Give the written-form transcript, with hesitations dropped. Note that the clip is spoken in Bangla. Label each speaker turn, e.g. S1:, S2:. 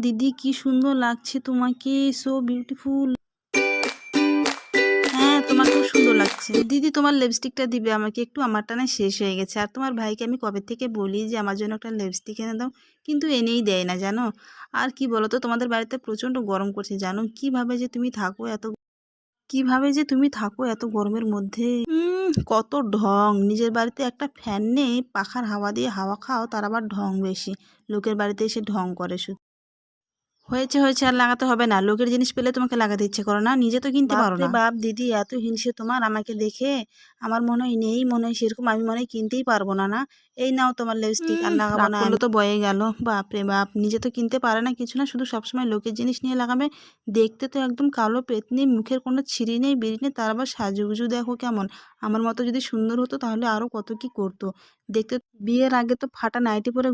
S1: দিদি কি সুন্দর লাগছে তোমাকে, সো বিউটিফুল। হ্যাঁ, তোমার খুব সুন্দর লাগছে। দিদি তোমার লিপস্টিকটা দিবে আমাকে একটু, আমারটা না শেষ হয়ে গেছে। আর তোমার ভাইকে আমি কবে থেকে বলি যে আমার জন্য একটা লিপস্টিক এনে দাও, কিন্তু এনেই দেয় না জানো। আর কি বলো তো, তোমাদের বাড়িতে প্রচণ্ড গরম করছে জানো। কিভাবে যে তুমি থাকো এত গরমের মধ্যে। কত ঢং, নিজের বাড়িতে একটা ফ্যান নেই, পাখার হাওয়া দিয়ে হাওয়া খাও, তার আবার ঢং বেশি। লোকের বাড়িতে এসে ঢং করে শুধু। হয়েছে হয়েছে, আর লাগাতে হবে না। লোকের জিনিস পেলে তোমাকে লাগাতে ইচ্ছে করো না, নিজে তো কিনতে পারো না। বাপ দিদি এত হিংসে তোমার আমাকে দেখে। আমার মনে হয় নেই, মনে হয় সেরকম, আমি মনে হয় কিনতেই পারবো না। না, এই নাও তোমার লিপস্টিক, আর লাগাবো না। করলে তো বয়ে গেল। বাপ রে বাপ, নিজে তো কিনতে পারে না কিছু না, শুধু সবসময় লোকের জিনিস নিয়ে লাগাবে। দেখতে তো একদম কালো পেতনি, মুখের কোনো ছিঁড়ি নেই বিড়ি নেই, তার আবার সাজুগুজু দেখো কেমন। আমার মতো যদি সুন্দর হতো তাহলে আরো কত কি করতো। দেখতে বিয়ের আগে তো ফাটা নাইটি পরে